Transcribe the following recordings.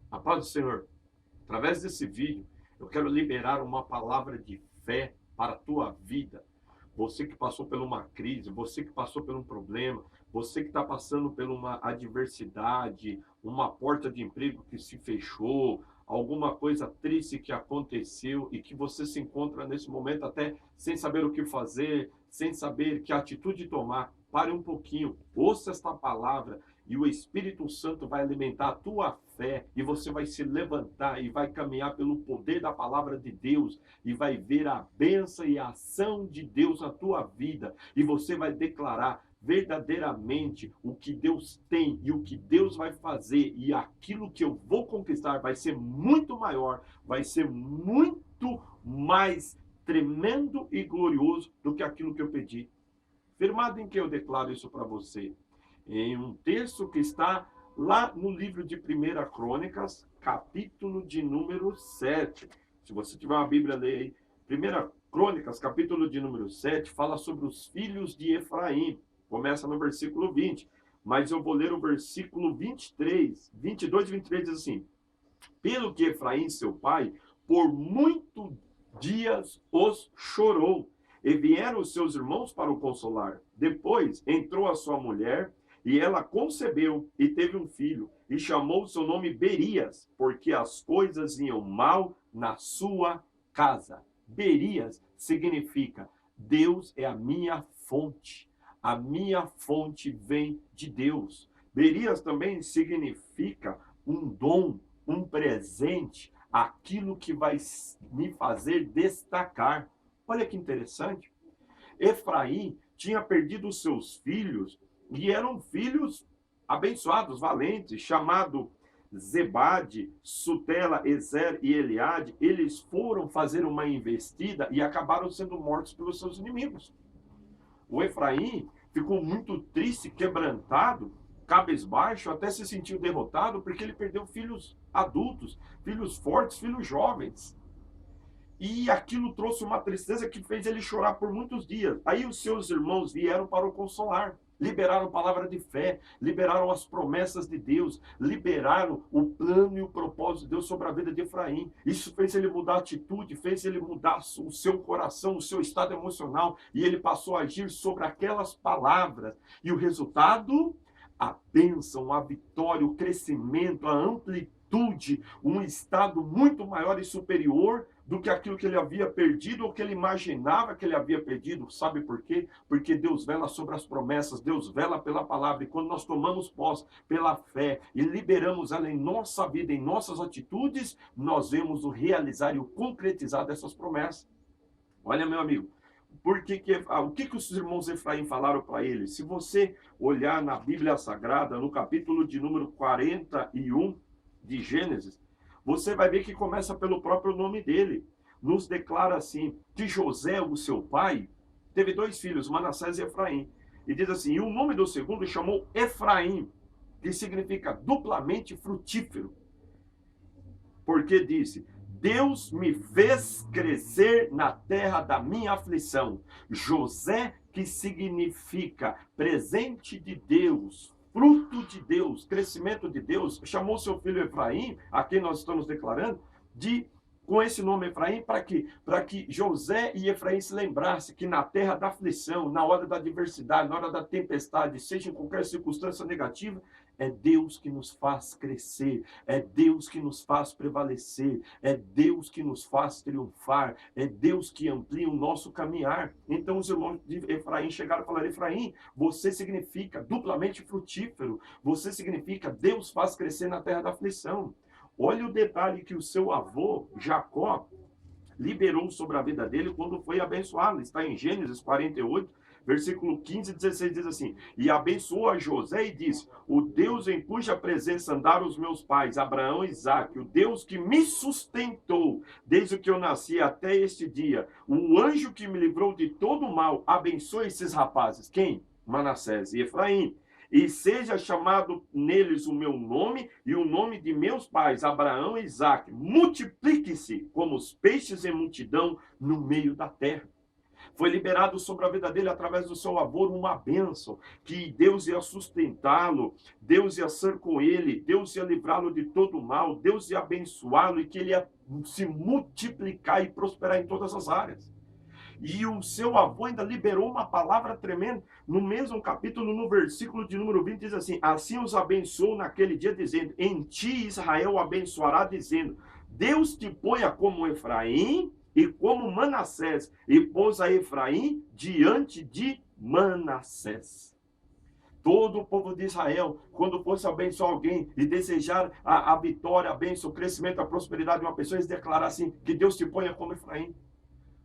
A paz do Senhor. Através desse vídeo, eu quero liberar uma palavra de fé para a tua vida. Você que passou por uma crise, você que passou por um problema, você que está passando por uma adversidade, uma porta de emprego que se fechou, alguma coisa triste que aconteceu e que você se encontra nesse momento até sem saber o que fazer, sem saber que atitude tomar. Pare um pouquinho, ouça esta palavra e o Espírito Santo vai alimentar a tua fé e você vai se levantar e vai caminhar pelo poder da palavra de Deus e vai ver a bênção e a ação de Deus na tua vida e você vai declarar verdadeiramente o que Deus tem e o que Deus vai fazer, e aquilo que eu vou conquistar vai ser muito maior, vai ser muito mais tremendo e glorioso do que aquilo que eu pedi. Firmado em que eu declaro isso para você? Em um texto que está lá no livro de 1 Crônicas, capítulo de número 7. Se você tiver uma Bíblia, leia aí. 1 Crônicas, capítulo de número 7, fala sobre os filhos de Efraim. Começa no versículo 20, mas eu vou ler o versículo 23, 22 e 23 diz assim: pelo que Efraim, seu pai, por muitos dias os chorou, e vieram os seus irmãos para o consolar. Depois entrou a sua mulher, e ela concebeu e teve um filho, e chamou o seu nome Berias, porque as coisas iam mal na sua casa. Berias significa: Deus é a minha fonte. A minha fonte vem de Deus. Berias também significa um dom, um presente, aquilo que vai me fazer destacar. Olha que interessante. Efraim tinha perdido os seus filhos e eram filhos abençoados, valentes, chamado Zebade, Sutela, Ezer e Eliade. Eles foram fazer uma investida e acabaram sendo mortos pelos seus inimigos. O Efraim ficou muito triste, quebrantado, cabisbaixo, até se sentiu derrotado, porque ele perdeu filhos adultos, filhos fortes, filhos jovens. E aquilo trouxe uma tristeza que fez ele chorar por muitos dias. Aí os seus irmãos vieram para o consolar, liberaram palavra de fé, liberaram as promessas de Deus, liberaram o plano e o propósito de Deus sobre a vida de Efraim. Isso fez ele mudar a atitude, fez ele mudar o seu coração, o seu estado emocional, e ele passou a agir sobre aquelas palavras. E o resultado? A bênção, a vitória, o crescimento, a amplitude, um estado muito maior e superior do que aquilo que ele havia perdido ou que ele imaginava que ele havia perdido. Sabe por quê? Porque Deus vela sobre as promessas, Deus vela pela palavra, e quando nós tomamos posse pela fé e liberamos ela em nossa vida, em nossas atitudes, nós vemos o realizar e o concretizar dessas promessas. Olha, meu amigo, o que os irmãos Efraim falaram para ele? Se você olhar na Bíblia Sagrada, no capítulo de número 41 de Gênesis, você vai ver que começa pelo próprio nome dele. Nos declara assim, que José, o seu pai, teve dois filhos, Manassés e Efraim. E diz assim, e o nome do segundo chamou Efraim, que significa duplamente frutífero. Porque disse, Deus me fez crescer na terra da minha aflição. José, que significa presente de Deus, fruto de Deus, crescimento de Deus, chamou seu filho Efraim, a quem nós estamos declarando, com esse nome Efraim, para que José e Efraim se lembrassem que na terra da aflição, na hora da adversidade, na hora da tempestade, seja em qualquer circunstância negativa, é Deus que nos faz crescer, é Deus que nos faz prevalecer, é Deus que nos faz triunfar, é Deus que amplia o nosso caminhar. Então os irmãos de Efraim chegaram e falaram, Efraim, você significa duplamente frutífero, você significa Deus faz crescer na terra da aflição. Olha o detalhe que o seu avô, Jacó, liberou sobre a vida dele quando foi abençoado. Está em Gênesis 48, versículo 15 e 16, diz assim, e abençoou a José e disse, o Deus em cuja presença andaram os meus pais, Abraão e Isaque, o Deus que me sustentou desde que eu nasci até este dia, o anjo que me livrou de todo o mal, abençoe esses rapazes. Quem? Manassés e Efraim. E seja chamado neles o meu nome e o nome de meus pais, Abraão e Isaque. Multiplique-se como os peixes em multidão no meio da terra. Foi liberado sobre a vida dele através do seu avô uma bênção, que Deus ia sustentá-lo, Deus ia ser com ele, Deus ia livrá-lo de todo mal, Deus ia abençoá-lo e que ele ia se multiplicar e prosperar em todas as áreas. E o seu avô ainda liberou uma palavra tremenda. No mesmo capítulo, no versículo de número 20, diz assim: assim os abençoou naquele dia, dizendo: em ti Israel abençoará, dizendo: Deus te ponha como Efraim e como Manassés, e pôs a Efraim diante de Manassés. Todo o povo de Israel, quando fosse abençoar alguém e desejar a vitória, a bênção, o crescimento, a prosperidade de uma pessoa, eles declarassem assim: que Deus te ponha como Efraim.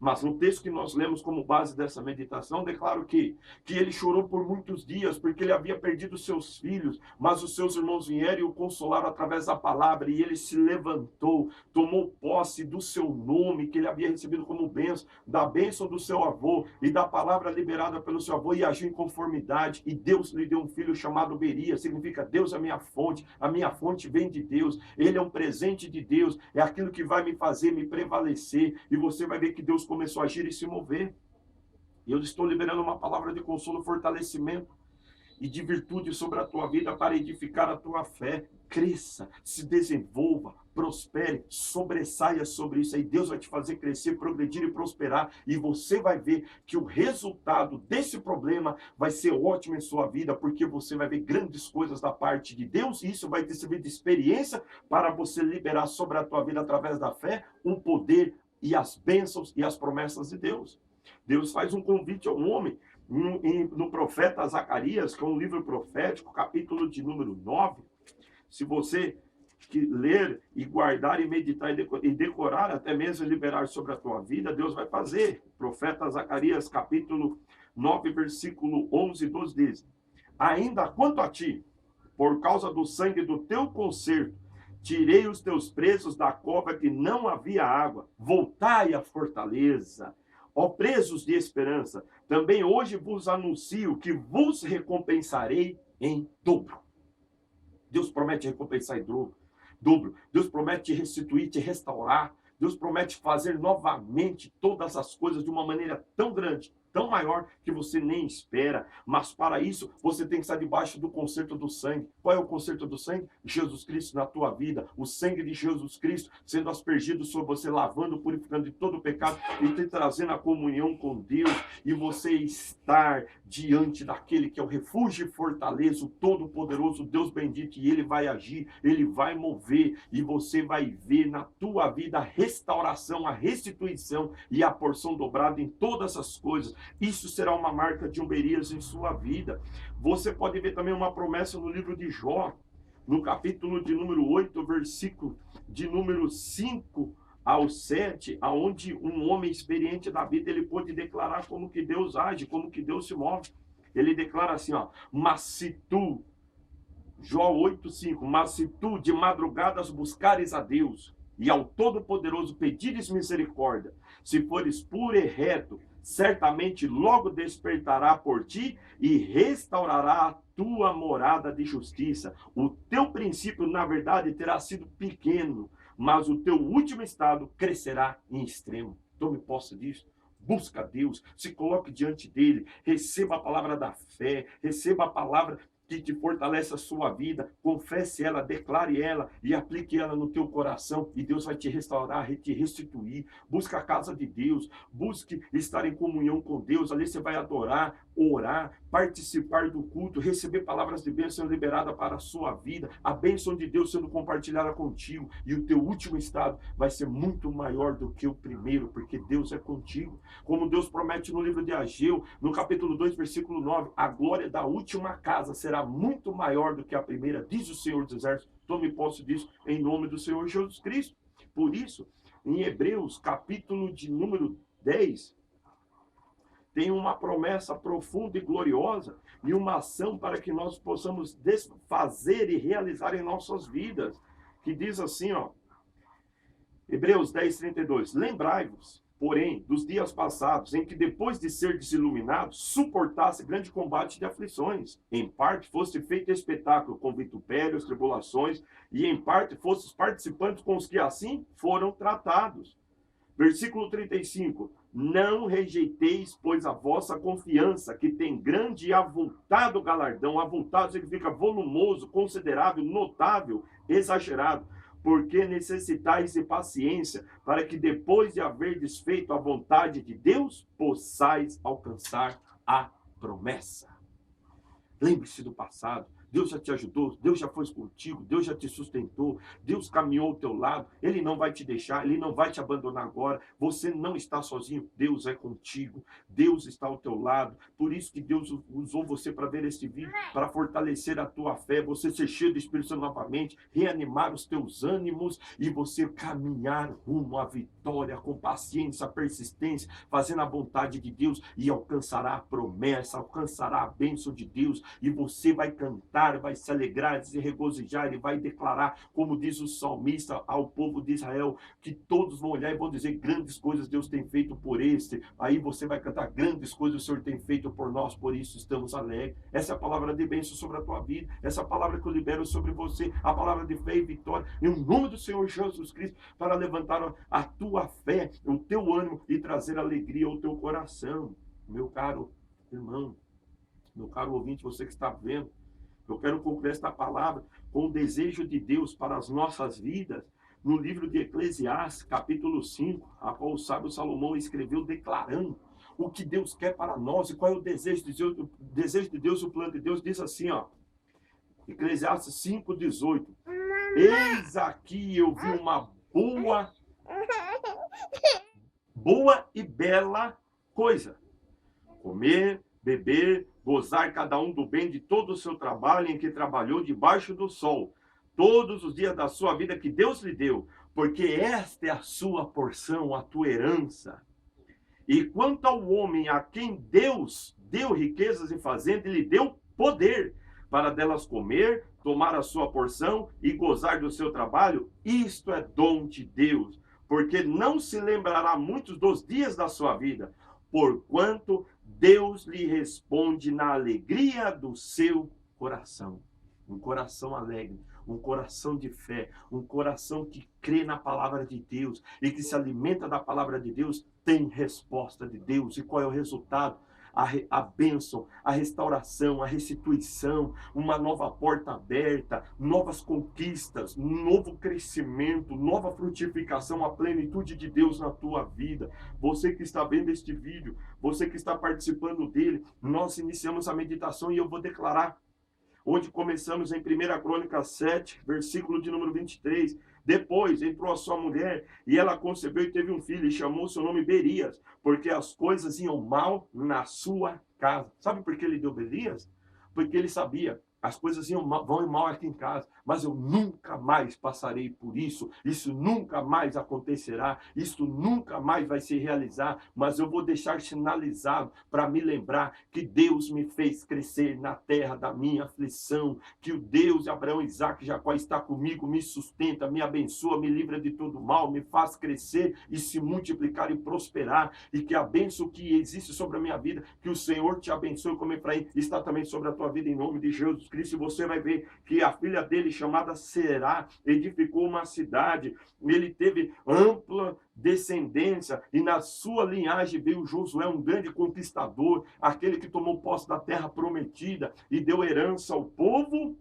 Mas no texto que nós lemos como base dessa meditação, declaro que ele chorou por muitos dias, porque ele havia perdido seus filhos, mas os seus irmãos vieram e o consolaram através da palavra, e ele se levantou, tomou posse do seu nome, que ele havia recebido como bênção, da bênção do seu avô, e da palavra liberada pelo seu avô, e agiu em conformidade, e Deus lhe deu um filho chamado Berias, significa Deus é a minha fonte vem de Deus, ele é um presente de Deus, é aquilo que vai me fazer me prevalecer, e você vai ver que Deus começou a agir e se mover. E eu estou liberando uma palavra de consolo, fortalecimento e de virtude sobre a tua vida para edificar a tua fé. Cresça, se desenvolva, prospere, sobressaia sobre isso. Aí Deus vai te fazer crescer, progredir e prosperar. E você vai ver que o resultado desse problema vai ser ótimo em sua vida, porque você vai ver grandes coisas da parte de Deus. E isso vai te servir de experiência para você liberar sobre a tua vida, através da fé, um poder e as bênçãos e as promessas de Deus. Deus faz um convite ao homem no profeta Zacarias, que é um livro profético, capítulo de número 9. Se você que ler e guardar e meditar e decorar, até mesmo liberar sobre a tua vida, Deus vai fazer. Profeta Zacarias, capítulo 9, versículo 11 e 12 diz: ainda quanto a ti, por causa do sangue do teu concerto, tirei os teus presos da cova que não havia água. Voltai à fortaleza. Ó presos de esperança, também hoje vos anuncio que vos recompensarei em dobro. Deus promete recompensar em dobro. Deus promete te restituir, te restaurar. Deus promete fazer novamente todas as coisas de uma maneira tão grande, tão maior, que você nem espera. Mas para isso, você tem que estar debaixo do concerto do sangue. Qual é o concerto do sangue? Jesus Cristo na tua vida. O sangue de Jesus Cristo sendo aspergido sobre você, lavando, purificando de todo o pecado e te trazendo a comunhão com Deus. E você estar diante daquele que é o refúgio e fortaleza, o todo-poderoso Deus bendito. E Ele vai agir, Ele vai mover. E você vai ver na tua vida a restauração, a restituição e a porção dobrada em todas as coisas. Isso será uma marca de Berias em sua vida. Você pode ver também uma promessa no livro de Jó, no capítulo de número 8, versículo de número 5 ao 7, aonde um homem experiente da vida, ele pôde declarar como que Deus age, como que Deus se move. Ele declara assim, ó: mas se tu, Jó 8:5, mas se tu de madrugadas buscares a Deus e ao Todo-Poderoso pedires misericórdia, se fores puro e reto, certamente logo despertará por ti e restaurará a tua morada de justiça. O teu princípio, na verdade, terá sido pequeno, mas o teu último estado crescerá em extremo. Tome posse disso. Busca Deus, se coloque diante dele, receba a palavra da fé, receba a palavra que te fortalece a sua vida, confesse ela, declare ela e aplique ela no teu coração, e Deus vai te restaurar, te restituir. Busca a casa de Deus, busque estar em comunhão com Deus, ali você vai adorar, orar, participar do culto, receber palavras de bênção liberadas para a sua vida, a bênção de Deus sendo compartilhada contigo, e o teu último estado vai ser muito maior do que o primeiro, porque Deus é contigo. Como Deus promete no livro de Ageu, no capítulo 2, versículo 9, a glória da última casa será muito maior do que a primeira, diz o Senhor dos Exércitos. Tome posse disso em nome do Senhor Jesus Cristo. Por isso, em Hebreus, capítulo de número 10, tem uma promessa profunda e gloriosa e uma ação para que nós possamos desfazer e realizar em nossas vidas, que diz assim, ó, Hebreus 10:32, lembrai-vos, porém, dos dias passados, em que depois de ser desiluminados, suportasse grande combate de aflições. Em parte fosse feito espetáculo com vitupérios, tribulações, e em parte fosses participantes com os que assim foram tratados. Versículo 35. Não rejeiteis, pois, a vossa confiança, que tem grande e avultado galardão. Avultado significa volumoso, considerável, notável, exagerado. Porque necessitais de paciência, para que depois de haver desfeito a vontade de Deus, possais alcançar a promessa. Lembre-se do passado. Deus já te ajudou, Deus já foi contigo, Deus já te sustentou, Deus caminhou ao teu lado, Ele não vai te deixar, Ele não vai te abandonar agora, você não está sozinho, Deus é contigo, Deus está ao teu lado, por isso que Deus usou você para ver este vídeo, para fortalecer a tua fé, você ser cheio do Espírito Santo novamente, reanimar os teus ânimos e você caminhar rumo à vitória com paciência, persistência, fazendo a vontade de Deus e alcançará a promessa, alcançará a bênção de Deus e você vai cantar, vai se alegrar, se regozijar, e vai declarar, como diz o salmista ao povo de Israel, que todos vão olhar e vão dizer, grandes coisas Deus tem feito por este. Aí você vai cantar, grandes coisas o Senhor tem feito por nós, por isso estamos alegres. Essa é a palavra de bênção sobre a tua vida, essa é a palavra que eu libero sobre você, a palavra de fé e vitória, em nome do Senhor Jesus Cristo, para levantar a tua fé, o teu ânimo e trazer alegria ao teu coração. Meu caro irmão, meu caro ouvinte, você que está vendo, eu quero concluir esta palavra com o desejo de Deus para as nossas vidas, no livro de Eclesiastes, capítulo 5, a qual o sábio Salomão escreveu declarando o que Deus quer para nós e qual é o desejo de Deus. O desejo de Deus, o plano de Deus, diz assim, ó, Eclesiastes 5:18. Eis aqui eu vi uma boa e bela coisa. Comer, beber, gozar cada um do bem de todo o seu trabalho em que trabalhou debaixo do sol, todos os dias da sua vida que Deus lhe deu, porque esta é a sua porção, a tua herança. E quanto ao homem a quem Deus deu riquezas e fazenda, ele deu poder para delas comer, tomar a sua porção e gozar do seu trabalho, isto é dom de Deus, porque não se lembrará muitos dos dias da sua vida, porquanto Deus lhe responde na alegria do seu coração. Um coração alegre, um coração de fé, um coração que crê na palavra de Deus e que se alimenta da palavra de Deus, tem resposta de Deus. E qual é o resultado? A bênção, a restauração, a restituição, uma nova porta aberta, novas conquistas, um novo crescimento, nova frutificação, a plenitude de Deus na tua vida. Você que está vendo este vídeo, você que está participando dele, nós iniciamos a meditação e eu vou declarar, onde começamos em 1 Crônica 7, versículo de número 23. Depois entrou a sua mulher e ela concebeu e teve um filho e chamou seu nome Berias, porque as coisas iam mal na sua casa. Sabe por que ele deu Berias? Porque ele sabia, as coisas vão mal aqui em casa, mas eu nunca mais passarei por isso, isso nunca mais acontecerá, isso nunca mais vai se realizar, mas eu vou deixar sinalizado para me lembrar que Deus me fez crescer na terra da minha aflição, que o Deus de Abraão, Isaac e Jacó está comigo, me sustenta, me abençoa, me livra de todo mal, me faz crescer e se multiplicar e prosperar, e que a bênção que existe sobre a minha vida, que o Senhor te abençoe como Efraim, está também sobre a tua vida em nome de Jesus Cristo. E você vai ver que a filha dele, chamada Será, edificou uma cidade, ele teve ampla descendência, e na sua linhagem veio Josué, um grande conquistador, aquele que tomou posse da terra prometida e deu herança ao povo.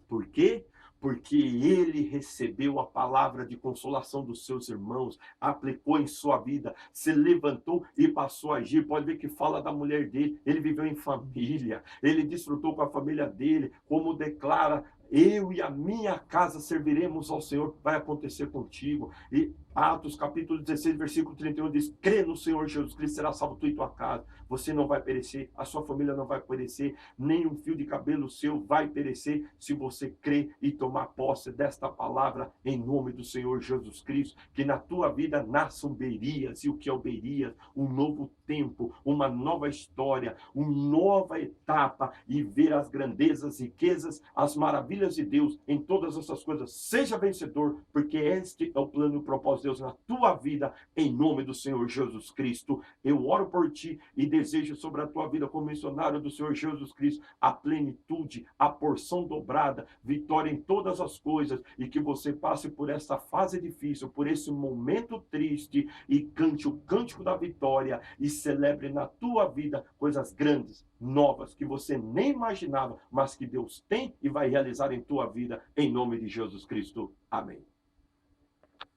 Por quê? Porque ele recebeu a palavra de consolação dos seus irmãos, aplicou em sua vida, se levantou e passou a agir. Pode ver que fala da mulher dele, ele viveu em família, ele desfrutou com a família dele, como declara, eu e a minha casa serviremos ao Senhor, vai acontecer contigo. E Atos capítulo 16, versículo 31 diz, crê no Senhor Jesus Cristo, será salvo tu e tua casa. Você não vai perecer, a sua família não vai perecer, nem um fio de cabelo seu vai perecer, se você crer e tomar posse desta palavra em nome do Senhor Jesus Cristo. Que na tua vida nasçam Berias. E o que é o Berias? Um novo tempo, uma nova história, uma nova etapa, e ver as grandezas, riquezas, as maravilhas de Deus em todas essas coisas. Seja vencedor, porque este é o plano e o propósito Deus, na tua vida, em nome do Senhor Jesus Cristo. Eu oro por ti e desejo sobre a tua vida, como missionário do Senhor Jesus Cristo, a plenitude, a porção dobrada, vitória em todas as coisas, e que você passe por essa fase difícil, por esse momento triste, e cante o cântico da vitória, e celebre na tua vida coisas grandes, novas, que você nem imaginava, mas que Deus tem e vai realizar em tua vida, em nome de Jesus Cristo. Amém.